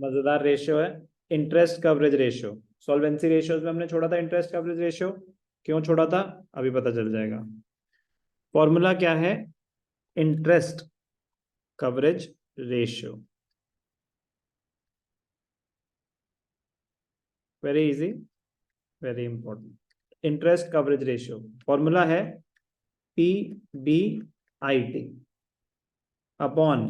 मजेदार रेशियो है, interest coverage ratio. Solvency ratios में हमने छोड़ा था इंटरेस्ट कवरेज रेशियो, क्यों छोड़ा था अभी पता चल जाएगा। फॉर्मूला क्या है, interest coverage ratio, very easy, very important. Interest coverage ratio formula है PBIT upon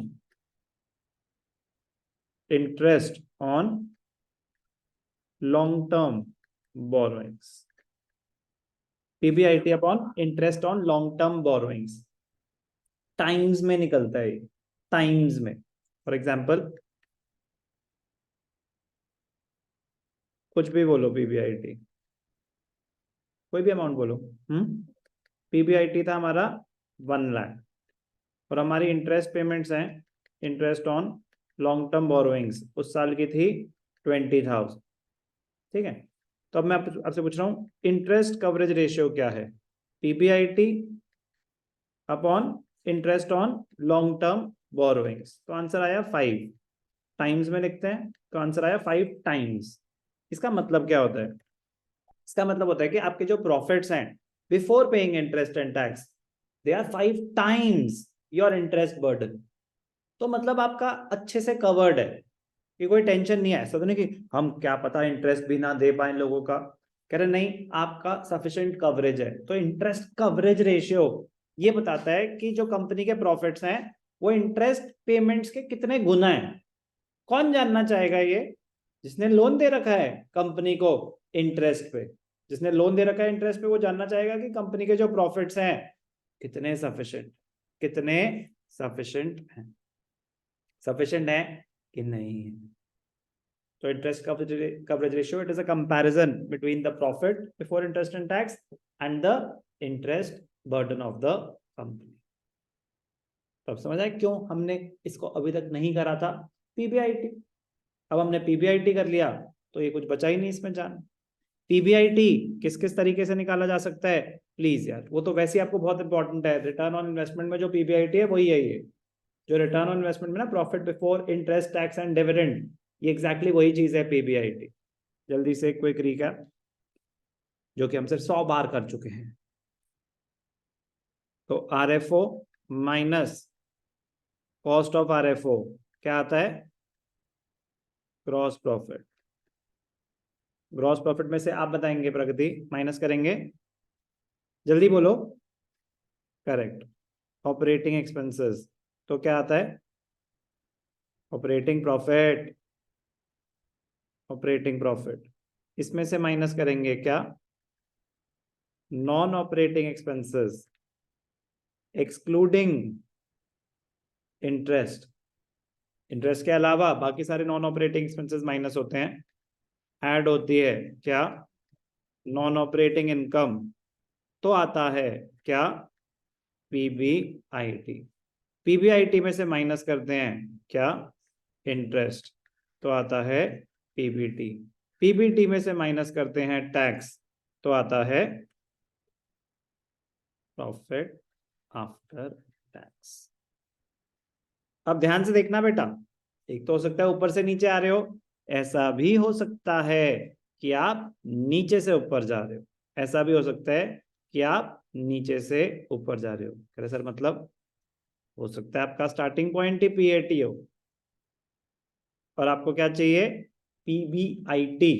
interest on long term borrowings. PBIT upon interest on long term borrowings, times में निकलता है, टाइम्स में। फॉर एग्जाम्पल कुछ भी बोलो, PBIT कोई भी अमाउंट बोलो। PBIT था हमारा 1 लाख, और हमारी इंटरेस्ट पेमेंट्स हैं, interest on long term borrowings उस साल की थी 20,000। ठीक है, तो अब मैं आपसे पूछ रहा हूँ इंटरेस्ट कवरेज रेशियो क्या है, PBIT upon interest on long term borrowings. तो आंसर आया 5 टाइम्स में लिखते हैं, तो आंसर आया 5 टाइम्स। इसका मतलब क्या होता है, इसका मतलब होता है कि आपके जो प्रॉफिट्स हैं before paying interest and tax, they are 5 times your interest burden. तो मतलब आपका अच्छे से कवर्ड है, कि कोई टेंशन नहीं है। ऐसा तो नहीं कि हम क्या पता इंटरेस्ट भी ना दे पाए लोगों का, कह रहे नहीं, आपका सफिशिएंट कवरेज है। तो इंटरेस्ट कवरेज रेशियो ये बताता है कि जो कंपनी के प्रॉफिट्स हैं वो इंटरेस्ट पेमेंट्स के कितने गुना है। कौन जानना चाहेगा ये, जिसने लोन दे रखा है कंपनी को इंटरेस्ट पे, जिसने लोन दे रखा है इंटरेस्ट पे, वो जानना चाहेगा कि कंपनी के जो प्रॉफिट्स हैं कितने सफिशिएंट, कितने सफिशिएंट हैं, सफिशिएंट है कि नहीं है। तो interest coverage ratio, it is a comparison between the profit before interest and tax and the interest burden of the company. तो अब समझ आए क्यों हमने इसको अभी तक नहीं करा था, PBIT। अब हमने PBIT कर लिया तो ये कुछ बचा ही नहीं इसमें जान। PBIT किस किस तरीके से निकाला जा सकता है, प्लीज यार, वो तो वैसे ही आपको बहुत इंपॉर्टेंट है। रिटर्न ऑन इन्वेस्टमेंट में जो PBIT है वही है, ये जो रिटर्न ऑन इन्वेस्टमेंट में ना, profit before interest tax and dividend, ये एग्जैक्टली वही चीज है PBIT। जल्दी से क्विक रिकैप, जो कि हम सिर्फ 100 बार कर चुके हैं। तो RFO minus cost of RFO क्या आता है, ग्रॉस प्रॉफिट। ग्रॉस प्रॉफिट में से आप बताएंगे प्रगति, माइनस करेंगे, जल्दी बोलो। Correct, operating expenses. तो क्या आता है, ऑपरेटिंग प्रॉफिट, ऑपरेटिंग प्रॉफिट। इसमें से माइनस करेंगे क्या, non operating expenses excluding interest. Interest के अलावा बाकी सारे नॉन ऑपरेटिंग एक्सपेंसेस माइनस होते हैं, ऐड होती है क्या, नॉन ऑपरेटिंग इनकम। तो आता है क्या, PBIT। PBIT में से माइनस करते हैं क्या, इंटरेस्ट, तो आता है PBT। PBT में से माइनस करते हैं टैक्स, तो आता है प्रॉफिट आफ्टर टैक्स। अब ध्यान से देखना बेटा, एक तो हो सकता है ऊपर से नीचे आ रहे हो, ऐसा भी हो सकता है कि आप नीचे से ऊपर जा रहे हो, ऐसा भी हो सकता है कि आप नीचे से ऊपर जा रहे हो। कह रहे सर मतलब, हो सकता है आपका स्टार्टिंग पॉइंट ही PAT हो और आपको क्या चाहिए, PBIT।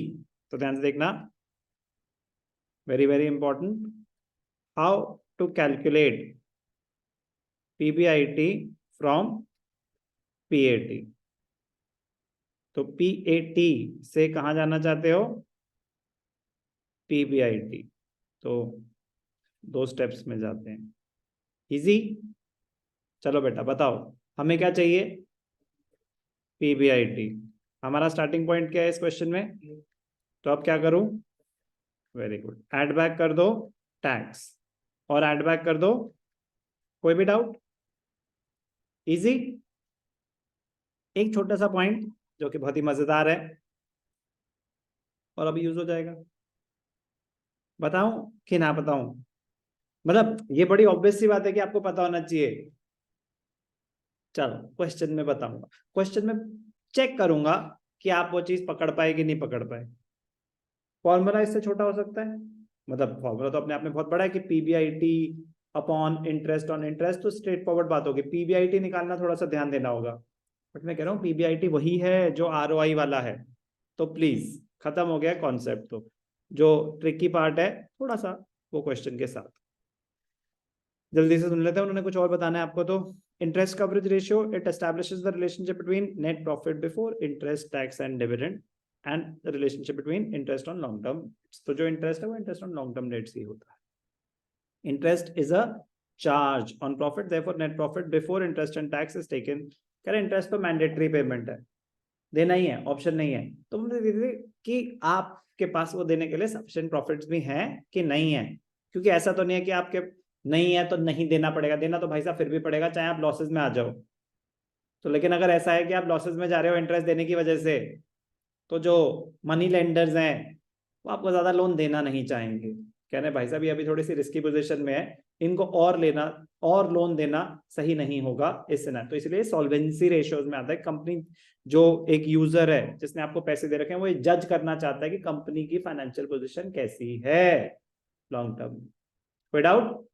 तो ध्यान से देखना, very very important, how to calculate PBIT from PAT। तो PAT से कहाँ जाना चाहते हो, PBIT। तो 2 स्टेप्स में जाते हैं, इजी। चलो बेटा बताओ, हमें क्या चाहिए, PBIT। हमारा स्टार्टिंग पॉइंट क्या है इस क्वेश्चन में, तो अब क्या करूं, वेरी गुड, ऐड बैक कर दो टैक्स और ऐड बैक कर दो, कोई भी डाउट, इजी। एक छोटा सा पॉइंट जो कि बहुत ही मजेदार है और अभी यूज हो जाएगा, बताऊं कि ना बताऊं, मतलब ये बड़ी ऑब्वियस सी बात है कि आपको पता होना चाहिए। चलो क्वेश्चन में बताऊंगा, क्वेश्चन में चेक करूंगा कि आप वो चीज पकड़ पाए कि नहीं पकड़ पाए। फॉर्मूला इससे छोटा हो सकता है, मतलब फॉर्मूला तो अपने आप में बहुत बड़ा है कि PBIT upon interest on interest, तो स्ट्रेट फॉरवर्ड बात होगी। पीबीआईटी निकालना थोड़ा सा ध्यान देना होगा, बट मैं कह रहा हूँ पीबीआईटी वही है जो आरओआई वाला है, तो प्लीज खत्म हो गया कॉन्सेप्ट। तो जो ट्रिकी पार्ट है थोड़ा सा वो क्वेश्चन के साथ जल्दी से सुन लेते हैं, उन्होंने कुछ और बताना है आपको। तो interest coverage ratio, it establishes the relationship between net profit before interest tax and dividend and the relationship between interest on long term. तो जो इंटरेस्ट है वो interest on long term debts ही होता है। Interest is a charge on profit, therefore net profit before interest and tax is taken. कह रहे interest तो मैंडेटरी पेमेंट है, देना ही है, ऑप्शन नहीं है। तो मुझे कि आपके पास वो देने के लिए सफिशिएंट प्रॉफिट्स भी हैं कि नहीं है, क्योंकि ऐसा तो नहीं है कि आपके नहीं है तो नहीं देना पड़ेगा, देना तो भाई साहब फिर भी पड़ेगा चाहे आप लॉसेस में आ जाओ। तो लेकिन अगर ऐसा है कि आप लॉसेस में जा रहे हो इंटरेस्ट देने की वजह से, तो जो मनी लेंडर्स हैं वो आपको ज्यादा लोन देना नहीं चाहेंगे। कह रहे भाई साहब ये अभी थोड़ी सी रिस्की पोजीशन में है, इनको और लेना और लोन देना सही नहीं होगा इससे ना। तो इसलिए सॉल्वेंसी रेशियोज में आता है, कंपनी जो एक यूजर है जिसने आपको पैसे दे रखे हैं वो ये जज करना चाहता है कि कंपनी की फाइनेंशियल पोजीशन कैसी है लॉन्ग टर्म। कोई doubt?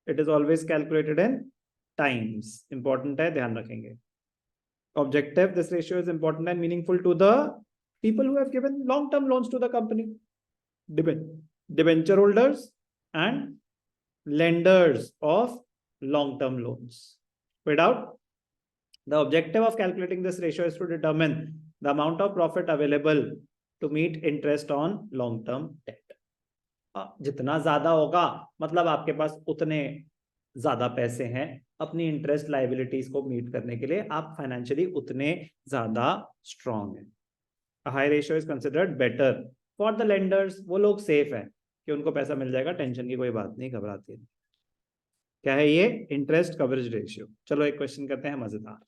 It is always calculated in times, important है, ध्यान रखेंगे। Objective, this ratio is important and meaningful to the people who have given long term loans to the company, debenture holders and lenders of long term loans. Without the objective of calculating this ratio is to determine the amount of profit available to meet interest on long term debt. जितना ज्यादा होगा मतलब आपके पास उतने ज्यादा पैसे हैं अपनी इंटरेस्ट लाइबिलिटीज को मीट करने के लिए, आप फाइनेंशियली उतने ज्यादा स्ट्रांग हैं। High ratio is considered better for the lenders, वो लोग सेफ हैं कि उनको पैसा मिल जाएगा, टेंशन की कोई बात नहीं, घबराते नहीं। क्या है ये? Interest coverage ratio. चलो एक क्वेश्चन करते हैं मजेदार।